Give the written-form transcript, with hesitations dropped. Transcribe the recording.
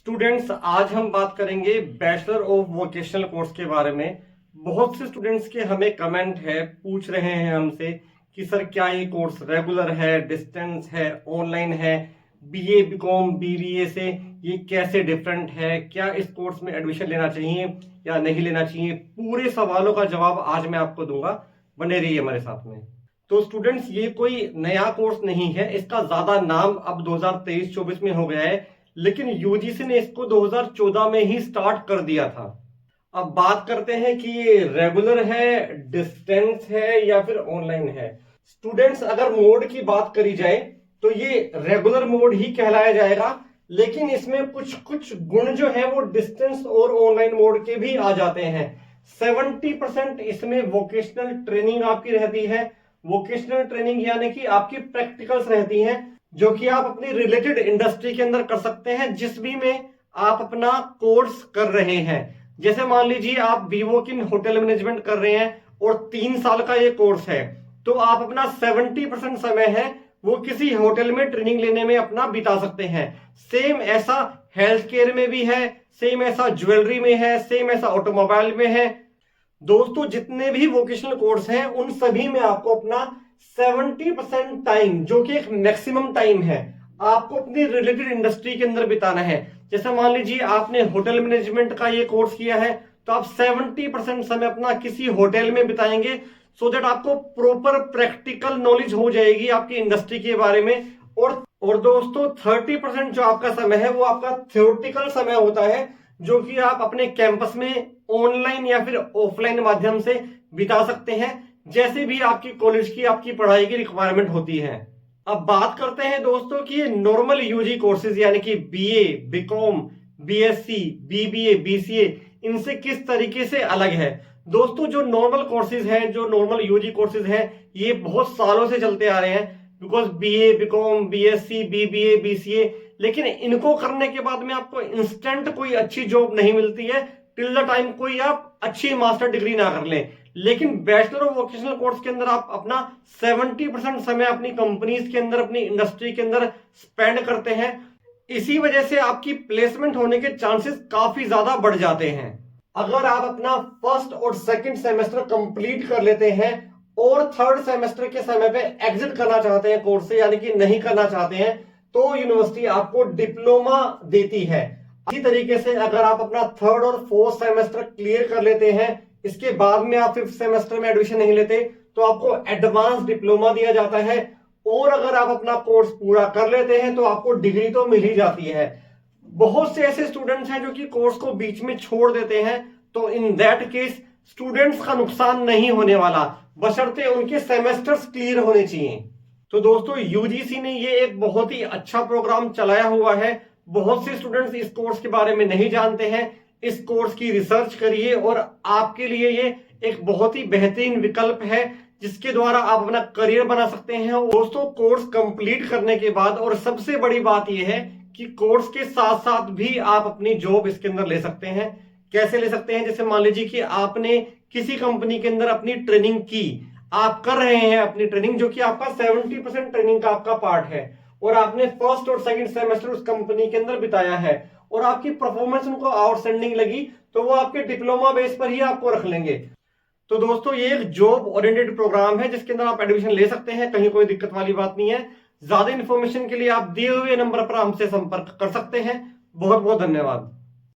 Students, आज हम बात करेंगे बैचलर ऑफ वोकेशनल कोर्स के बारे में। बहुत से स्टूडेंट्स के हमें कमेंट है, पूछ रहे हैं हमसे कि सर क्या ये कोर्स रेगुलर है, डिस्टेंस है, ऑनलाइन है, बीए बीकॉम बीबीए से ये कैसे डिफरेंट है, क्या इस कोर्स में एडमिशन लेना चाहिए या नहीं लेना चाहिए। पूरे सवालों का जवाब आज मैं आपको दूंगा, बने रहिए हमारे साथ में। तो स्टूडेंट्स, ये कोई नया कोर्स नहीं है, इसका ज्यादा नाम अब 2023-24 में हो गया है, लेकिन यूजीसी ने इसको 2014 में ही स्टार्ट कर दिया था। अब बात करते हैं कि ये रेगुलर है, डिस्टेंस है या फिर ऑनलाइन है। स्टूडेंट्स, अगर मोड की बात करी जाए तो ये रेगुलर मोड ही कहलाया जाएगा, लेकिन इसमें कुछ कुछ गुण जो है वो डिस्टेंस और ऑनलाइन मोड के भी आ जाते हैं। 70% इसमें वोकेशनल ट्रेनिंग आपकी रहती है। वोकेशनल ट्रेनिंग यानी कि आपकी प्रैक्टिकल्स रहती हैं, जो कि आप अपनी रिलेटेड इंडस्ट्री के अंदर कर सकते हैं, जिस भी में आप अपना कोर्स कर रहे हैं। जैसे मान लीजिए आप बीवोक इन होटल मैनेजमेंट कर रहे हैं और 3 साल का ये कोर्स है, तो आप अपना 70% समय है वो किसी होटल में ट्रेनिंग लेने में अपना बिता सकते हैं। सेम ऐसा हेल्थ केयर में भी है, सेम ऐसा ज्वेलरी में है, सेम ऐसा ऑटोमोबाइल में है। दोस्तों, जितने भी वोकेशनल कोर्स हैं उन सभी में आपको अपना 70% टाइम, जो कि एक मैक्सिमम टाइम है, आपको अपनी रिलेटेड इंडस्ट्री के अंदर बिताना है। जैसे मान लीजिए आपने होटल मैनेजमेंट का ये कोर्स किया है, तो आप 70% समय अपना किसी होटल में बिताएंगे, सो दैट आपको प्रॉपर प्रैक्टिकल नॉलेज हो जाएगी आपकी इंडस्ट्री के बारे में। और दोस्तों, 30% जो आपका समय है वो आपका थ्योरेटिकल समय होता है, जो कि आप अपने कैंपस में ऑनलाइन या फिर ऑफलाइन माध्यम से बिता सकते हैं, जैसे भी आपकी कॉलेज की आपकी पढ़ाई की रिक्वायरमेंट होती है। अब बात करते हैं दोस्तों कि ये नॉर्मल यूजी कोर्सेज यानी कि BA, BCom, BSc, BBA, BCA, इनसे किस तरीके से अलग है। दोस्तों, जो नॉर्मल कोर्सेज हैं, जो नॉर्मल यूजी कोर्सेज हैं, ये बहुत सालों से चलते आ रहे हैं, because BA, BCom, BSc, BBA, BCA, लेकिन इनको करने के बाद में आपको इंस्टेंट कोई अच्छी जॉब नहीं मिलती है, टिल द टाइम कोई आप अच्छी मास्टर डिग्री ना कर लें। लेकिन बैचलर ऑफ वोकेशनल कोर्स के अंदर आप अपना 70% समय अपनी कंपनीज के अंदर, अपनी इंडस्ट्री के अंदर स्पेंड करते हैं। इसी वजह से आपकी प्लेसमेंट होने के चांसेस काफी ज्यादा बढ़ जाते हैं। अगर आप अपना फर्स्ट और सेकंड सेमेस्टर कंप्लीट कर लेते हैं और थर्ड सेमेस्टर के समय पे एग्जिट करना चाहते हैं कोर्स से, यानी कि नहीं करना चाहते हैं, तो यूनिवर्सिटी आपको डिप्लोमा देती है। इसी तरीके से अगर आप अपना थर्ड और फोर्थ सेमेस्टर क्लियर कर लेते हैं, इसके बाद में आप फिफ्थ सेमेस्टर में एडमिशन नहीं लेते, तो आपको एडवांस डिप्लोमा दिया जाता है। और अगर आप अपना कोर्स पूरा कर लेते हैं तो आपको डिग्री तो मिल ही जाती है। बहुत से ऐसे स्टूडेंट्स हैं जो कि कोर्स को बीच में छोड़ देते हैं, तो इन दैट केस स्टूडेंट्स का नुकसान नहीं होने वाला, बशर्ते उनके सेमेस्टर्स क्लियर होने चाहिए। तो दोस्तों, यूजीसी ने ये एक बहुत ही अच्छा प्रोग्राम चलाया हुआ है। बहुत से स्टूडेंट्स इस कोर्स के बारे में नहीं जानते हैं। इस कोर्स की रिसर्च करिए और आपके लिए ये एक बहुत ही बेहतरीन विकल्प है, जिसके द्वारा आप अपना करियर बना सकते हैं। दोस्तों, कोर्स कंप्लीट करने के बाद, और सबसे बड़ी बात यह है कि कोर्स के साथ साथ भी आप अपनी जॉब इसके अंदर ले सकते हैं। कैसे ले सकते हैं? जैसे मान लीजिए कि आपने किसी कंपनी के अंदर अपनी ट्रेनिंग की, आप कर रहे हैं अपनी ट्रेनिंग, जो कि आपका 70% ट्रेनिंग का आपका पार्ट है, और आपने फर्स्ट और सेकंड सेमेस्टर उस कंपनी के अंदर बिताया है और आपकी परफॉर्मेंस उनको आउटस्टैंडिंग लगी, तो वो आपके डिप्लोमा बेस पर ही आपको रख लेंगे। तो दोस्तों, ये एक जॉब ओरिएंटेड प्रोग्राम है जिसके अंदर आप एडमिशन ले सकते हैं, कहीं कोई दिक्कत वाली बात नहीं है। ज्यादा इंफॉर्मेशन के लिए आप दिए हुए नंबर पर हमसे संपर्क कर सकते हैं। बहुत बहुत धन्यवाद।